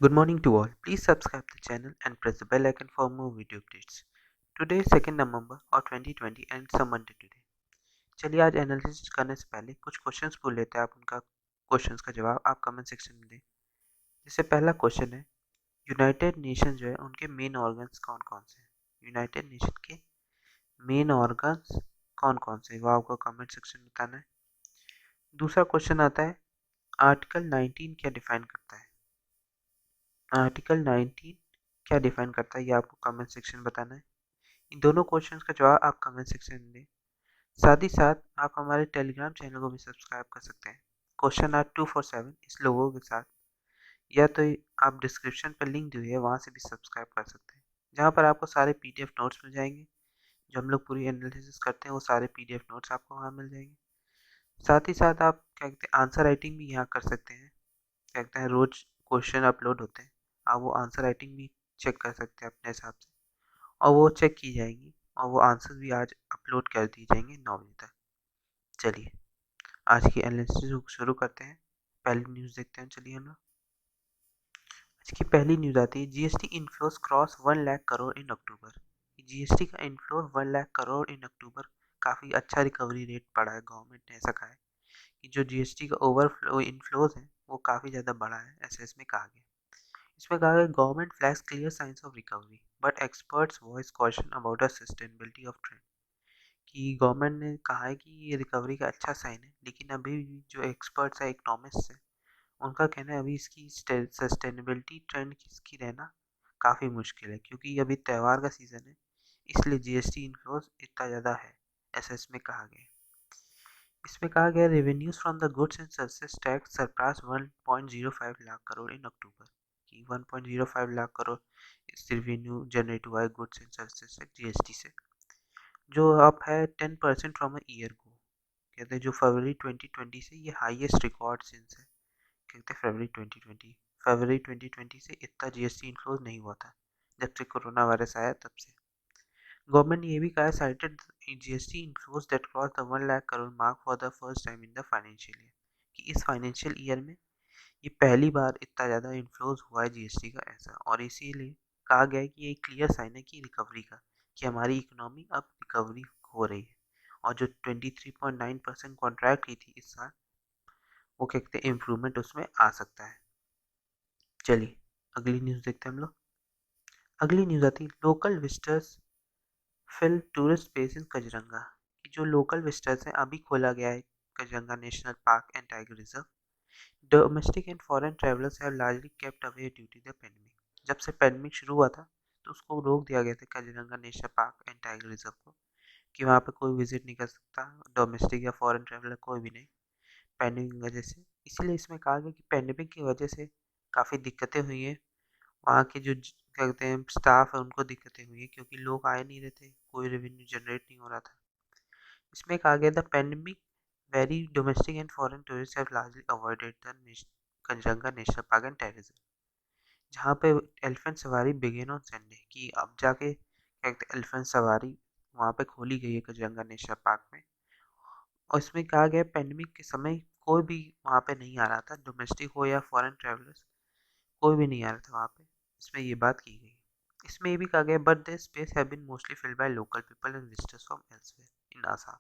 Good morning to all. Please subscribe the channel and press the bell icon for more video updates. Today is 2nd November और 2020 and it's a Monday today. चलिए आज analysis करने से पहले कुछ questions पूछ लेते हैं, आप उनका क्वेश्चंस का जवाब आप कमेंट सेक्शन में दें। जैसे पहला क्वेश्चन है, यूनाइटेड नेशन जो है उनके मेन ऑर्गन्स कौन कौन से हैं? यूनाइटेड नेशन के मेन ऑर्गन्स कौन कौन से, वो आपको कमेंट सेक्शन में बताना है। दूसरा क्वेश्चन आता है, आर्टिकल 19 क्या डिफाइन करता है? आर्टिकल 19 क्या डिफाइन करता है, ये आपको कमेंट सेक्शन में बताना है। इन दोनों क्वेश्चंस का जवाब आप कमेंट सेक्शन में दें। साथ ही साथ आप हमारे टेलीग्राम चैनल को भी सब्सक्राइब कर सकते हैं, क्वेश्चन आर 247 इस लोगों के साथ, या तो आप डिस्क्रिप्शन पर लिंक दी हुई है वहाँ से भी सब्सक्राइब कर सकते हैं, जहाँ पर आपको सारे पीडीएफ नोट्स मिल जाएंगे। जो हम लोग पूरी एनालिसिस करते हैं वो सारे पीडीएफ नोट्स आपको वहाँ मिल जाएंगे। साथ ही साथ आप क्या कहते हैं आंसर राइटिंग भी यहाँ कर सकते हैं। क्या कहते हैं रोज क्वेश्चन अपलोड होते हैं, आप वो आंसर राइटिंग भी चेक कर सकते हैं अपने हिसाब से, और वो चेक की जाएंगी और वो आंसर भी आज अपलोड कर दिए जाएंगे 9 बजे तक। चलिए आज की एनालिसिस शुरू करते हैं। पहली न्यूज़ देखते हैं। चलिए हम लोग आज की पहली न्यूज़ आती है, GST inflows cross 1 lakh crore in October. GST का inflow 1 lakh crore in October, काफ़ी अच्छा रिकवरी रेट पड़ा है। गवर्नमेंट ने ऐसा कहा है कि जो जीएसटी का ओवरफ्लो इनफ्लोज है वो काफ़ी ज़्यादा बड़ा है, ऐसा इसमें कहा गया। इसमें कहा गया government flags clear signs of recovery but experts voice question about the sustainability of trend. कि गवर्नमेंट ने कहा है कि ये रिकवरी का अच्छा साइन है, लेकिन अभी भी जो एक्सपर्ट्स है, इकोनॉमिस्ट्स हैं, उनका कहना है अभी इसकी सस्टेनेबिलिटी ट्रेंड इसकी रहना काफ़ी मुश्किल है, क्योंकि अभी त्यौहार का सीज़न है, इसलिए जीएसटी इन्फ्लोज इतना ज़्यादा है, ऐसा इसमें कहा गया है। इसमें कहा गया revenues from the goods and services tax surpass 1.05 lakh crore in October. कि 1.05 लाख करोड़ इस रेवेन्यू जनरेट हुआ है गुड्स एंड सर्विसेज से, जीएसटी से, जो अप है 10% फ्रॉम अ ईयर को। कहते हैं जो फरवरी 2020 से ये हाईएस्ट रिकॉर्ड सिंस है। कहते हैं फरवरी 2020 से इतना जीएसटी इन्फ्लोज नहीं हुआ था, जब से कोरोना वायरस आया तब से। गवर्नमेंट ने ये भी कहा cited GST inflows that cross the 1 lakh crore mark for the first time in the financial year. कि इस फाइनेंशियल ईयर में ये पहली बार इतना ज़्यादा इन्फ्लोज हुआ है जीएसटी का, ऐसा। और इसीलिए कहा गया है कि ये क्लियर साइन है कि रिकवरी का, कि हमारी इकोनॉमी अब रिकवरी हो रही है, और जो 23.9% कॉन्ट्रैक्ट की थी इस साल, वो क्या कहते हैं इम्प्रूवमेंट उसमें आ सकता है। चलिए अगली न्यूज़ देखते हैं हम लोग। अगली न्यूज़ आती है, local visitors fill tourist space in Kaziranga. कि जो लोकल विजिटर्स हैं, अभी खोला गया है Kaziranga national park and tiger reserve. Domestic and foreign travellers have largely kept away due to the pandemic. जब से पेंडेमिक शुरू हुआ था तो उसको रोक दिया गया था Kaziranga national park and tiger reserve को, कि वहाँ पे कोई विजिट नहीं कर सकता, डोमेस्टिक या फॉरेन ट्रैवलर कोई भी नहीं, पेंडेमिक की वजह से। इसीलिए इसमें कहा गया कि पेंडेमिक की वजह से काफ़ी दिक्कतें हुई हैं। वहाँ के जो क्या कहते हैं स्टाफ है उनको दिक्कतें हुई हैं, क्योंकि लोग आए नहीं रहे थे, कोई रेवेन्यू जनरेट नहीं हो रहा था। इसमें कहा गया the pandemic very domestic and foreign tourist have largely avoided the Kaziranga national park and tiger reserve, जहाँ पे एलिफेंट सवारी बिगिन ऑन संडे। कि अब जाके क्या कहते हैं एलिफेंट सवारी वहाँ पे खोली गई है कजरंगा नेशनल पार्क में। और इसमें कहा गया पेंडेमिक के समय कोई भी वहाँ पे नहीं आ रहा था, डोमेस्टिक हो या फॉरेन ट्रैवलर्स, कोई भी नहीं आ रहा था वहाँ पे। इसमें ये बात की गई। इसमें ये भी कहा गया but the space have been mostly filled by local people and visitors from elsewhere in Assam.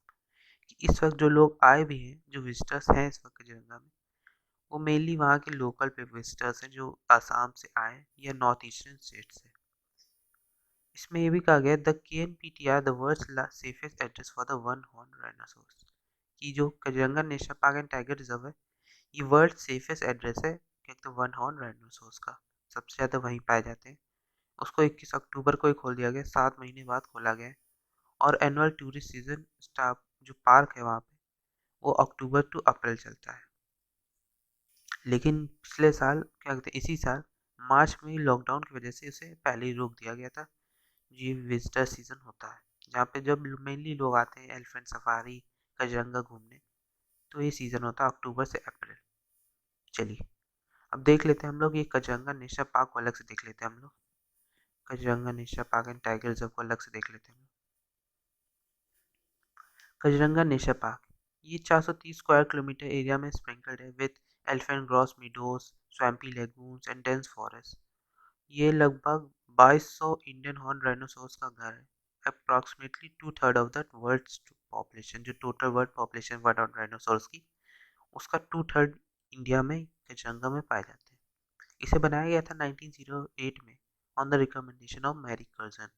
कि इस वक्त जो लोग आए भी हैं, जो विजिटर्स हैं इस वक्त कजरंगा में, वो मेनली वहाँ के लोकल पे विजिटर्स हैं जो आसाम से आए हैं या नॉर्थ ईस्टर्न स्टेट से। इसमें ये भी कहा गया the KNPTR the world's safest address for the one horn rhinoceros. कि जो Kaziranga national park and tiger reserve है, ये वर्ल्ड सेफेस्ट एड्रेस है क्या कहते हैं वन हॉर्न राइनोसोरस का, सबसे ज़्यादा वहीं पाए जाते हैं। उसको 21 अक्टूबर को ही खोल दिया गया, 7 महीने बाद खोला गया है। और एनुअल टूरिस्ट सीजन स्टाफ जो पार्क है वहाँ पे, वो अक्टूबर टू अप्रैल चलता है। लेकिन पिछले साल क्या कहते हैं इसी साल मार्च में लॉकडाउन की वजह से उसे पहले ही रोक दिया गया था। ये विजिटर सीजन होता है जहाँ पे जब मेनली लोग आते हैं एलिफेंट सफारी कजरंगा घूमने, तो ये सीज़न होता है अक्टूबर से अप्रैल। चलिए अब देख लेते हैं हम लोग ये कजरंगा नेशनल पार्क को अलग से देख लेते हैं हम लोग। Kaziranga national park and tiger reserve को अलग से देख लेते हैं हम लोग। कजरंगा नेशनल पार्क ये 430 स्क्वायर किलोमीटर एरिया में स्प्रिंकल्ड है with elephant grass meadows, swampy lagoons and dense forest. ये लगभग 2200 इंडियन हॉर्न राइनोसोरस का घर है। Approximately 2/3 of the world's population, जो total world population world of rhinoceros की, उसका 2/3 इंडिया में के जंगल में पाए जाते हैं। इसे बनाया गया था 1908 में on the recommendation of Mary Curzon.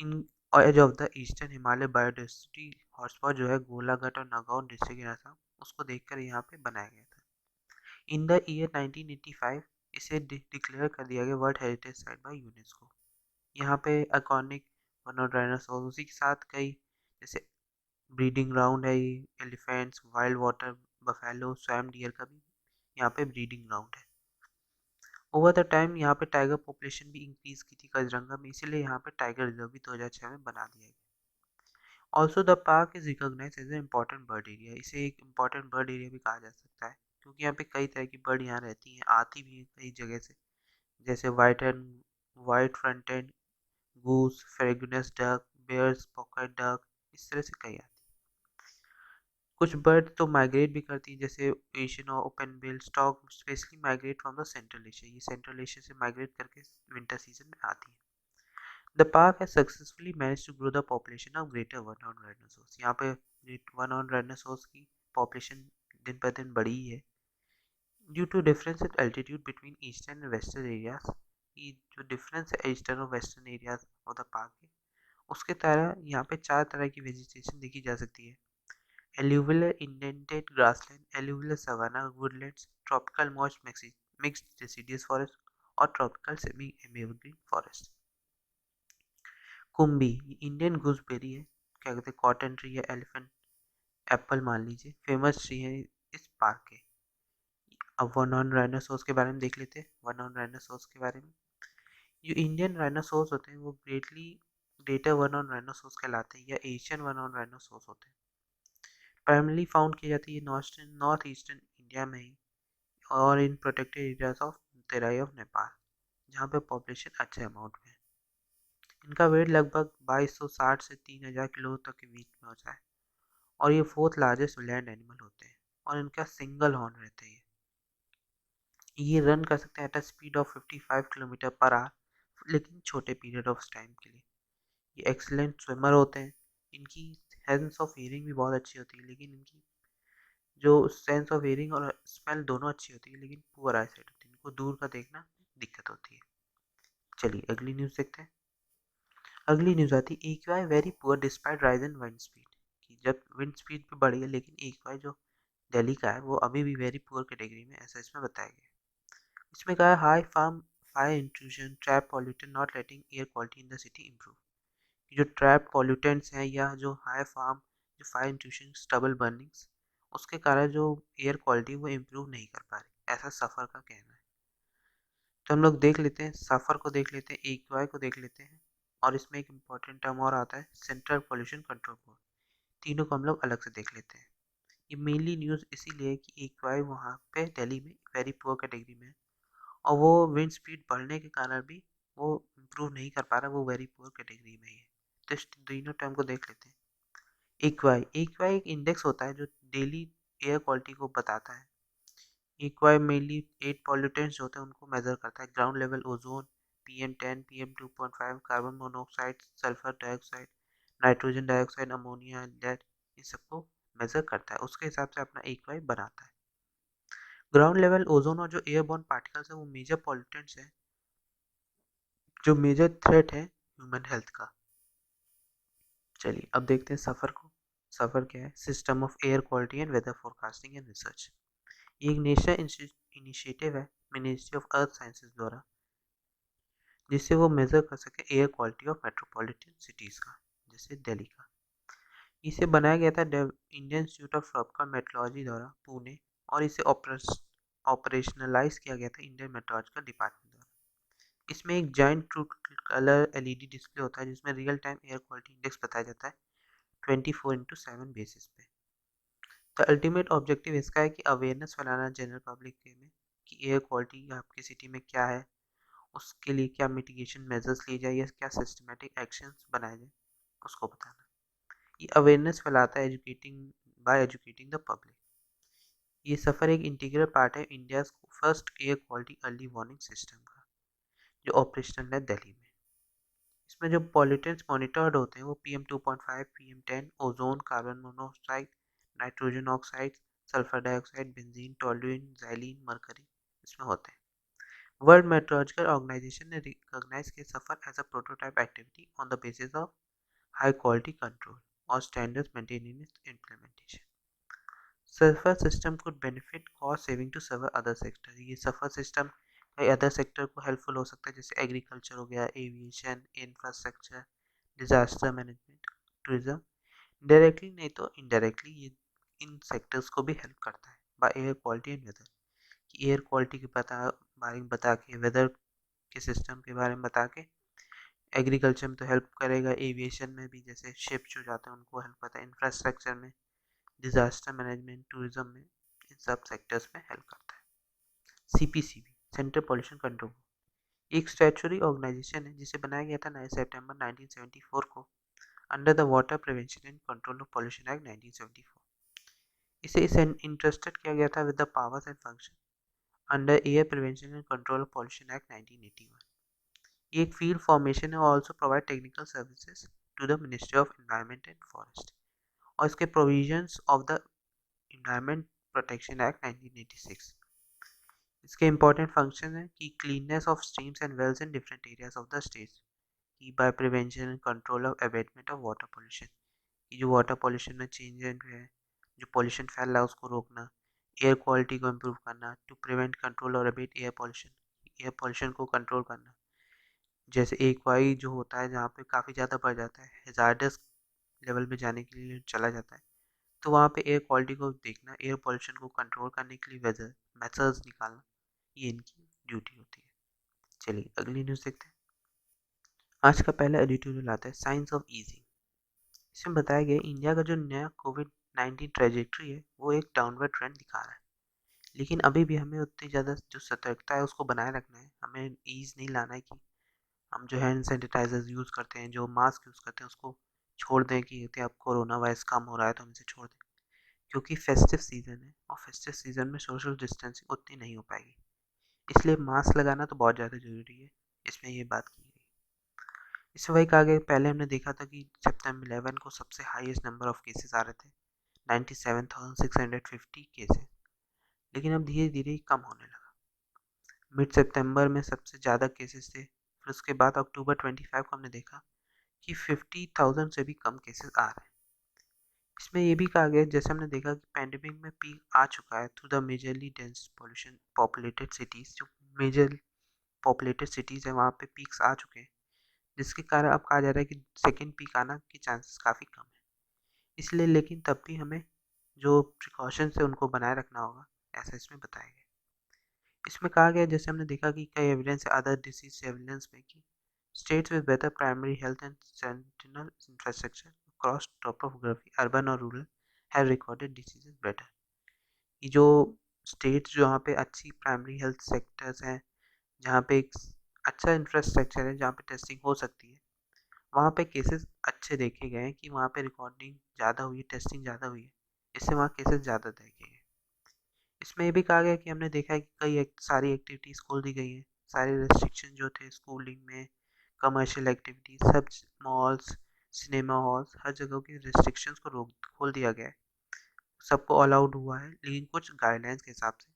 In edge of the eastern Himalaya biodiversity hotspot जो है गोलाघाट और नागौर डिस्ट्रिक्ट इन असम, उसको देखकर यहाँ पे बनाया गया था। इन द ईयर 1985 इसे डिक्लेयर कर दिया गया world heritage site by UNESCO. यहाँ पे अकॉनिक वन डायनासोर, उसी के साथ कई जैसे ब्रीडिंग ग्राउंड है, ये elephants, wild water buffalo, swamp deer का भी यहाँ पे ब्रीडिंग ग्राउंड है। ओवर द टाइम यहाँ पे टाइगर पॉपुलेशन भी इंक्रीज की थी काजीरंगा में, इसीलिए यहाँ पे टाइगर रिजर्व भी 2006 में बना दिया गया। Also the park is recognise as a important bird area. इसे एक इम्पॉर्टेंट बर्ड एरिया भी कहा जा सकता है, क्योंकि यहाँ पे कई तरह की बर्ड यहाँ रहती हैं, आती भी हैं कई जगह से, जैसे white fronted goose, ferruginous duck, Baer's, pochard duck, इस तरह से कई आती हैं। कुछ बर्ड तो माइग्रेट भी करती हैं, जैसे एशियन और open bill stork specially migrate from the central Asia. ये सेंट्रल एशिया से माइग्रेट करके विंटर सीजन में आती हैं। The park has successfully manage to grow the population of greater one horn rhinoceros. यहाँ पे वन हॉर्न राइनोसोरस की population दिन पर दिन बढ़ी ही है। Due to difference in altitude between eastern and western areas, ये जो डिफरेंस है ईस्टर्न और western areas of the park के, उसके तरह यहाँ पे 4 तरह की वेजिटेशन देखी जा सकती है। Alluvial indented grassland, alluvial savanna woodlands, tropical moist mixed deciduous forest और ट्रॉपिकल सेमी एवरग्रीन फॉरेस्ट। कुम्भी इंडियन गूसबेरी है, क्या कहते हैं, कॉटन ट्री है, एलिफेंट एप्पल मान लीजिए, फेमस ट्री है इस पार्क के। अब वन हॉर्न राइनोसोरस के बारे में देख लेते हैं। वन हॉर्न राइनोसोरस के बारे में, जो इंडियन राइनोसोरस होते हैं वो ग्रेटर वन हॉर्न राइनोसोरस कहलाते हैं, या एशियन वन हॉर्न राइनोसोरस होते हैं। प्राइमरली फाउंड की जाती है नॉर्थ ईस्टर्न इंडिया में ही, और इन protected areas of Terai of Nepal, जहाँ पे पॉपुलेशन अच्छे अमाउंट में है। इनका वेट लगभग 2260 से 3000 किलो तक के बीच में होता है, और ये फोर्थ लार्जेस्ट लैंड एनिमल होते हैं, और इनका सिंगल हॉर्न रहते हैं। ये रन कर सकते हैं at a speed of 55 kilometre per hour, लेकिन छोटे पीरियड ऑफ टाइम के लिए। ये एक्सीलेंट स्विमर होते हैं। इनकी सेंस ऑफ हियरिंग भी बहुत अच्छी होती है, लेकिन इनकी जो सेंस ऑफ हियरिंग और स्मेल दोनों अच्छी होती है, लेकिन पुअर आई साइट होती है, इनको दूर का देखना दिक्कत होती है। चलिए अगली न्यूज़ देखते हैं। अगली न्यूज़ आती है AQI very poor despite rise in wind speed, कि जब विंड स्पीड भी बढ़ी है, लेकिन एक्वाई जो दिल्ली का है वो अभी भी वेरी पुअर कैटेगरी में, ऐसा इसमें बताया गया है। इसमें कहा है high farm fire intrusion trap pollutant not letting air quality in the city improve. जो ट्रैप पॉल्यूटेंट्स हैं, या जो हाई फार्म जो फायर इंट्रूजन स्टबल बर्निंग्स, उसके कारण जो एयर क्वालिटी वो इम्प्रूव नहीं कर पा रही, ऐसा सफ़र का कहना है। तो हम लोग देख लेते हैं, सफ़र को देख लेते हैं, एक्वाई को देख लेते हैं, और इसमें एक इम्पॉर्टेंट टर्म और आता है सेंट्रल पॉल्यूशन कंट्रोल बोर्ड। तीनों को हम लोग अलग से देख लेते हैं। ये मेनली न्यूज़ इसीलिए है कि एक्वाई वहाँ पे दिल्ली में वेरी पुअर कैटेगरी में है, और वो विंड स्पीड बढ़ने के कारण भी वो इम्प्रूव नहीं कर पा रहा, वो वेरी पुअर कैटेगरी में ही है। तो इस तीनों टर्म को देख लेते हैं। एक्वाई एक्वाई एक इंडेक्स होता है जो डेली एयर क्वालिटी को बताता है। एक्वाई मेनली 8 पॉल्यूटेंट्स होते हैं उनको मेजर करता है। Ground level ozone, PM10, PM2.5, carbon monoxide, sulphur dioxide, nitrogen dioxide, ammonia, lead, इन सबको मेजर करता है, उसके हिसाब से अपना एक्वाई बनाता है। ग्राउंड लेवल ओजोन और जो एयरबॉर्न पार्टिकल्स है वो मेजर पॉल्यूटेंट्स हैं, जो मेजर थ्रेट है ह्यूमन हेल्थ का। चलिए अब देखते हैं सफ़र को। सफ़र क्या है? System of air quality and weather forecasting and research. ये एक नेशनल इनिशिएटिव है मिनिस्ट्री ऑफ अर्थ साइंसेज द्वारा, जिससे वो मेजर कर सके air quality of metropolitan cities का, जैसे दिल्ली का। इसे बनाया गया था Indian institute of tropical meteorology द्वारा पुणे, और इसे ऑपरेशनलाइज किया गया था इंडियन मेट्रोलॉजिकल डिपार्टमेंट द्वारा। इसमें एक joint true colour LED display होता है, जिसमें real time air quality index बताया जाता है 24/7 बेसिस पे। द अल्टीमेट ऑब्जेक्टिव इसका है कि अवेयरनेस फैलाना जनरल पब्लिक में कि एयर क्वालिटी आपकी सिटी में क्या है, उसके लिए क्या मिटिगेशन मेजर्स लिए जाए, या क्या सिस्टमेटिक एक्शंस बनाए जाए, उसको बताना। ये अवेयरनेस फैलाता है educating by educating the public. ये सफ़र एक इंटीग्रल पार्ट है India first air quality early warning system का, जो ऑपरेशनल है दिल्ली में। इसमें जो पॉल्यूटेंट्स मॉनिटर्ड होते हैं वो PM2.5, PM10, ozone, carbon monoxide, nitrogen oxide, sulphur dioxide, benzene, toluene, xylene, mercury इसमें होते हैं। वर्ल्ड मेट्रोलॉजिकल ऑर्गेनाइजेशन ने रिकॉग्नाइज किया SAFAR as a prototype activity on the basis of high quality control और standards maintain in its implementation. SAFAR system could benefit cost saving to serve other sector. ये SAFAR system कई other sector को helpful हो सकता है, जैसे agriculture हो गया, aviation, infrastructure, disaster management, tourism. Directly नहीं तो इनडायरेक्टली ये इन सेक्टर्स को भी हेल्प करता है by air quality and weather. Air quality के बारे में बता के, वेदर के सिस्टम के बारे में बता के, एग्रीकल्चर में तो हेल्प करेगा, एविएशन में भी जैसे शिप जो जाते हैं उनको हेल्प करता है, इंफ्रास्ट्रक्चर में, डिजास्टर मैनेजमेंट, टूरिज्म में, इन सब सेक्टर्स में हेल्प करता है। CPCB सेंट्रल पॉल्यूशन कंट्रोल एक स्टैट्यूटरी ऑर्गेनाइजेशन है जिसे बनाया गया था 9 सितंबर 1974 को under the water prevention and control of pollution act 1974। इसे इंटरेस्टेड किया गया था with the powers and function under air prevention and control of pollution act 1981। ये एक फील्ड फॉर्मेशन है और also provide technical services to the ministry of environment and forest. और इसके provisions of the environment protection act 1986। इसके important function है कि cleanness of streams and wells in different areas of the state, की by prevention and control of abatement of water pollution. कि जो water pollution में change है, जो pollution फैल रहा है उसको रोकना, एयर क्वालिटी को इम्प्रूव करना, टू प्रिवेंट कंट्रोल और अबेट एयर पॉल्यूशन को कंट्रोल करना। जैसे एक वाई जो होता है जहाँ पे काफ़ी ज़्यादा बढ़ जाता है, हेजार्डस लेवल में जाने के लिए चला जाता है, तो वहाँ पे एयर क्वालिटी को देखना, एयर पॉल्यूशन को कंट्रोल करने के लिए वेदर मेथड्स निकालना, ये इनकी ड्यूटी होती है। चलिए अगली न्यूज़ देखते हैं। आज का पहला एडिटोरियल आता है साइंस ऑफ ईजिंग। इसमें बताया गया इंडिया का जो नया कोविड-19 ट्रेजेक्ट्री है वो एक डाउनवर्ड ट्रेंड दिखा रहा है, लेकिन अभी भी हमें उतनी ज़्यादा जो सतर्कता है उसको बनाए रखना है। हमें ईज नहीं लाना है कि हम जो हैंड सैनिटाइजर्स यूज़ करते हैं, जो मास्क यूज़ करते हैं, उसको छोड़ दें कि यदि अब कोरोना वायरस कम हो रहा है तो हम इसे छोड़ दें, क्योंकि फेस्टिव सीज़न है और फेस्टिव सीज़न में सोशल डिस्टेंसिंग उतनी नहीं हो पाएगी, इसलिए मास्क लगाना तो बहुत ज़्यादा ज़रूरी है। इसमें ये बात की गई। इससे वही कहा गया, पहले हमने देखा था कि सितंबर 11 को सबसे हाईएस्ट नंबर ऑफ केसेस आ रहे थे, 97,650 केसेस, लेकिन अब धीरे धीरे कम होने लगा। मिड सितंबर में सबसे ज़्यादा केसेस थे, फिर उसके बाद अक्टूबर 25 को हमने देखा कि 50,000 से भी कम केसेस आ रहे हैं। इसमें ये भी कहा गया, जैसे हमने देखा कि पैंडेमिक में पीक आ चुका है through the majorly dense pollution populated cities. जो मेजर पॉपुलेटेड सिटीज़ है वहाँ पे पीक्स आ चुके हैं, जिसके कारण अब कहा जा रहा है कि सेकेंड पीक आना के चांसेस काफ़ी कम है। इसलिए लेकिन तब भी हमें जो प्रिकॉशंस है उनको बनाए रखना होगा, ऐसा इसमें बताया गया। इसमें कहा गया, जैसे हमने देखा कि कई एविडेंस है अदर डिसीज एविडेंस में कि states with better primary health and sentinel infrastructure across topography urban और rural have recorded diseases better. ये जो स्टेट्स जहाँ पे अच्छी प्राइमरी हेल्थ सेक्टर्स हैं, जहाँ पे एक अच्छा इंफ्रास्ट्रक्चर है, जहाँ पे टेस्टिंग हो सकती है, वहाँ पे केसेस अच्छे देखे गए हैं कि वहाँ पे रिकॉर्डिंग ज़्यादा हुई है, टेस्टिंग ज़्यादा हुई है, इससे वहाँ केसेस ज़्यादा देखे गए। इसमें ये भी कहा गया कि हमने देखा है कि सारी एक्टिविटीज़ खोल दी गई हैं, सारे रेस्ट्रिक्शन जो थे स्कूलिंग में, कमर्शियल एक्टिविटीज़, सब मॉल्स, सिनेमा हॉल्स, हर जगह की रिस्ट्रिक्शंस को रोक खोल दिया गया है। सबको अलाउड हुआ है, लेकिन कुछ गाइडलाइंस के हिसाब से।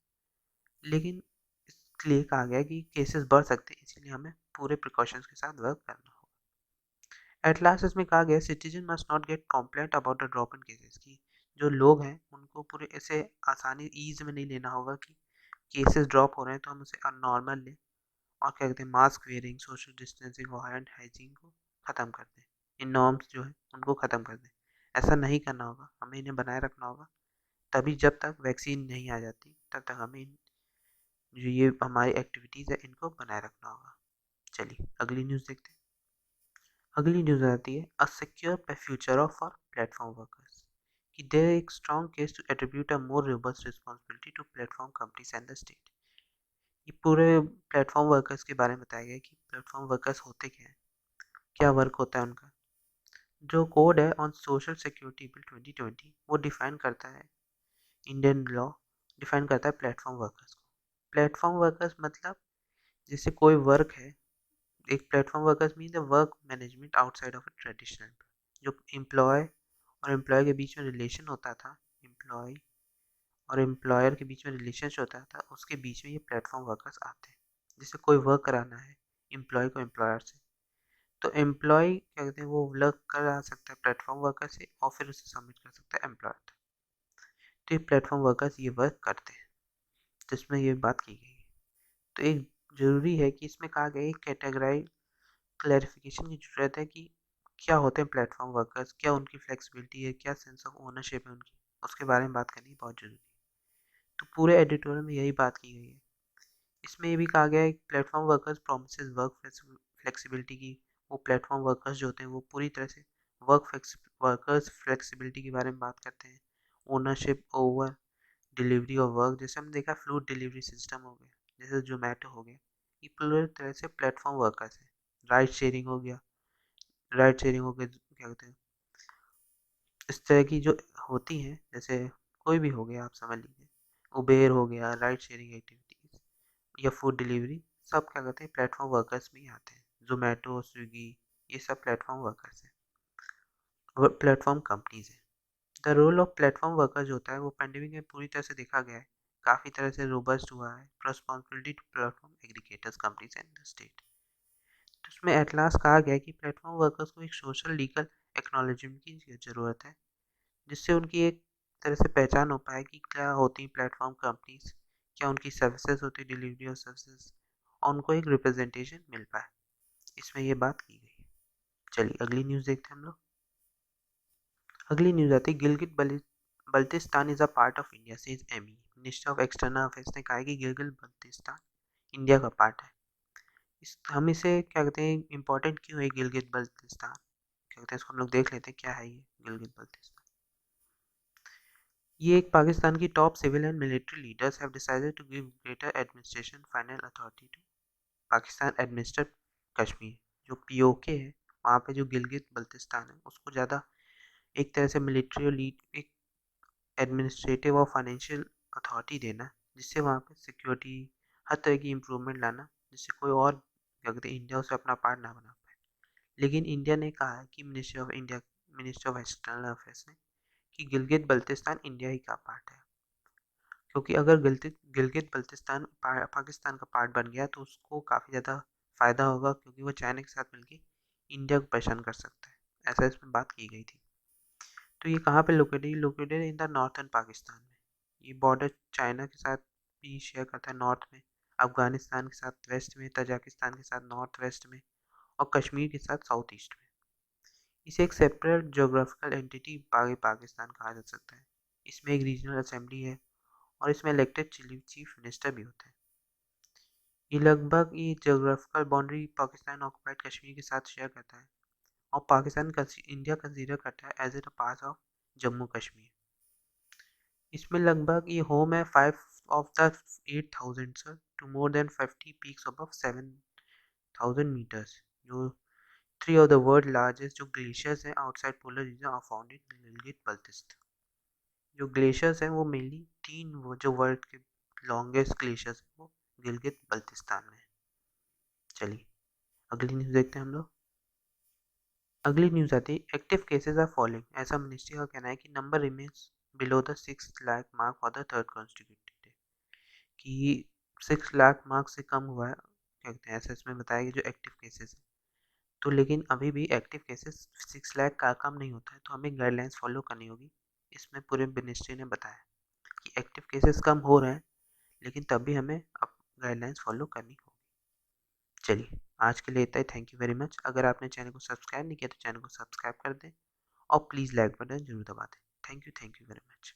लेकिन इसलिए कहा गया है कि केसेस बढ़ सकते हैं, इसलिए हमें पूरे प्रिकॉशंस के साथ वर्क करना होगा। एट लास्ट इसमें कहा गया citizen must not gate complaint about the drop in cases, की जो लोग हैं उनको पूरे ऐसे आसानी ईज में नहीं लेना होगा कि केसेस ड्रॉप हो रहे हैं तो हम उसे नॉर्मल लें और क्या कहते हैं मास्क वेयरिंग, सोशल डिस्टेंसिंग और हैंड हाइजीन को ख़त्म कर दें, इन नॉर्म्स जो है उनको ख़त्म कर दें। ऐसा नहीं करना होगा, हमें इन्हें बनाए रखना होगा। तभी जब तक वैक्सीन नहीं आ जाती तब तक हमें जो ये हमारी एक्टिविटीज़ है इनको बनाए रखना होगा। चलिए अगली न्यूज़ देखते हैं। अगली न्यूज़ आती है a secure future of for platform workers, कि देयर एक strong case to attribute a more robust responsibility to platform companies and the state. ये पूरे प्लेटफॉर्म वर्कर्स के बारे में बताया गया कि प्लेटफॉर्म वर्कर्स होते क्या हैं, क्या वर्क होता है उनका। जो कोड है ऑन सोशल सिक्योरिटी बिल 2020 वो डिफाइन करता है इंडियन लॉ डिफाइन करता है प्लेटफॉर्म वर्कर्स को। प्लेटफॉर्म वर्कर्स मतलब जैसे कोई वर्क है, एक platform workers mean the work management outside of a traditional. जो एम्प्लॉय और एम्प्लॉय के बीच में रिलेशन होता था, एम्प्लॉय और एम्प्लॉयर के बीच में रिलेशनशिप होता था, उसके बीच में ये प्लेटफॉर्म वर्कर्स आते हैं। जैसे कोई वर्क कराना है एम्प्लॉय को एम्प्लॉयर से, तो एम्प्लॉय क्या कहते हैं, वो वर्क करा सकता है प्लेटफॉर्म वर्कर से और फिर उसे सबमिट कर सकता है एम्प्लॉयर तक। तो ये प्लेटफॉर्म वर्कर्स ये वर्क करते हैं जिसमें ये बात की गई है। तो एक ज़रूरी है कि इसमें कहा गया है कैटेगराइज क्लैरिफिकेशन की ज़रूरत है कि क्या होते हैं प्लेटफॉर्म वर्कर्स, क्या उनकी फ्लेक्सिबिलिटी है, क्या सेंस ऑफ ओनरशिप है उनकी, उसके बारे में बात करनी बहुत ज़रूरी है। तो पूरे एडिटोरियल में यही बात की गई है। इसमें ये भी कहा गया है कि platform workers promises work flexibility की। वो प्लेटफॉर्म वर्कर्स जो होते हैं वो पूरी तरह से वर्कर्स फ्लेक्सिबिलिटी के बारे में बात करते हैं। Ownership over delivery of work, जैसे हमने देखा फ्लूड डिलीवरी सिस्टम हो गया, जैसे जोमेटो हो गया, ये पूरी तरह से प्लेटफॉर्म वर्कर्स है। राइड शेयरिंग हो गया, राइड शेयरिंग हो गया क्या कहते हैं, इस तरह की जो होती हैं, जैसे कोई भी हो गया, आप समझ लीजिए उबेर हो गया, राइड शेयरिंग एक्टिविटीज़ या फूड डिलीवरी, सब क्या कहते हैं प्लेटफॉर्म वर्कर्स में ही आते हैं। जोमेटो, स्विगी, ये सब प्लेटफॉर्म वर्कर्स हैं, प्लेटफॉर्म कंपनीज हैं। The role of platform worker जो होता है वो पेंडेमिक में पूरी तरह से देखा गया है, काफ़ी तरह से रोबस्ट हुआ है। Responsibility to platform aggregators companies and the state. तो इसमें एट लास्ट कहा गया है कि प्लेटफॉर्म वर्कर्स को एक सोशल लीगल एक्नॉलेजमेंट की ज़रूरत है, जिससे उनकी एक तरह से पहचान हो पाए कि क्या होती प्लेटफॉर्म कंपनीज, क्या उनकी सर्विसेज होती, डिलीवरी ऑफ सर्विसेज, और उनको एक रिप्रेजेंटेशन मिल पाए। इसमें ये बात की गई है। चलिए अगली न्यूज़ देखते हैं हम लोग। अगली न्यूज़ आती है Gilgit Baltistan is a part of India says EAM. Minister of external affairs ने कहा है कि गिलगित बल्तिस्तान इंडिया का पार्ट है। हम इसे क्या कहते हैं, इम्पोर्टेंट क्यों है गिलगित बल्तिस्तान, क्या कहते हैं, इसको हम लोग देख लेते हैं क्या है ये गिलगित बल्तिस्तान। ये एक पाकिस्तान की top civil and military leaders have decided to give greater administration final authority to Pakistan administrate Kashmir. जो पीओके है वहाँ पे जो गिलगित बल्तिस्तान है उसको ज़्यादा एक तरह से मिलिट्री और लीड एक एडमिनिस्ट्रेटिव और फाइनेंशियल अथॉरिटी देना, जिससे वहाँ पे सिक्योरिटी हर तरह की इम्प्रूवमेंट लाना, जिससे कोई और क्या कहते हैं इंडिया उसे अपना पार्ट ना बना पाए। लेकिन इंडिया ने कहा है कि मिनिस्टर ऑफ एक्सटर्नल अफेयर्स ने कि गिलगित बल्तिस्तान इंडिया ही का पार्ट है, क्योंकि अगर गिलगित गिलगित बल्तिस्तान पाकिस्तान का पार्ट बन गया तो उसको काफ़ी ज़्यादा फ़ायदा होगा, क्योंकि वो चाइना के साथ मिलकर इंडिया को परेशान कर सकता है। ऐसा इसमें बात की गई थी। तो ये कहाँ पे located in the northern Pakistan में। ये बॉर्डर चाइना के साथ भी शेयर करता है नॉर्थ में, अफगानिस्तान के साथ वेस्ट में, तजाकिस्तान के साथ नॉर्थ वेस्ट में, और कश्मीर के साथ साउथ ईस्ट में। इसे एक सेपरेट जोग्राफिकल एंटिटी पाकिस्तान कहा जा सकता है। इसमें एक रीजनल असेंबली है और इसमें इलेक्टेड चीफ मिनिस्टर भी होते हैं। ये geographical boundary Pakistan occupied Kashmir के साथ शेयर करता है, और पाकिस्तान इंडिया कंसीडर करता है as a part of Jammu Kashmir. इसमें लगभग ये होम है 5 ऑफ द 8,000 सर to more than 50 peaks above 7,000 metres. जो 3 ऑफ द वर्ल्ड लार्जेस्ट जो ग्लेशियर्स हैं outside polar region are found in Gilgit Baltistan. जो ग्लेशियर्स हैं वो मेनली जो वर्ल्ड के लॉन्गेस्ट ग्लेशियर्स हैं वो गिलगित बल्तिस्तान में है। चलिए अगली न्यूज़ देखते हैं हम लोग। अगली न्यूज़ आती है एक्टिव केसेस आर फॉलिंग। ऐसा मिनिस्ट्री का कहना है कि number remains below the 6 lakh mark for the third constitutive day, कि 6 लाख मार्क से कम हुआ है, क्या कहते हैं, ऐसा इसमें बताया कि जो एक्टिव केसेस है। तो लेकिन अभी भी एक्टिव केसेस 6 लाख का कम नहीं होता है, तो हमें गाइडलाइंस फॉलो करनी होगी। इसमें पूरे मिनिस्ट्री ने बताया कि एक्टिव केसेस कम हो रहे हैं, लेकिन तब भी हमें अब गाइडलाइंस फॉलो करनी होगी। चलिए आज के लिए इतना ही। Thank you very much. अगर आपने चैनल को सब्सक्राइब नहीं किया तो चैनल को सब्सक्राइब कर दें और प्लीज़ लाइक बटन जरूर दबा दें। Thank you very much.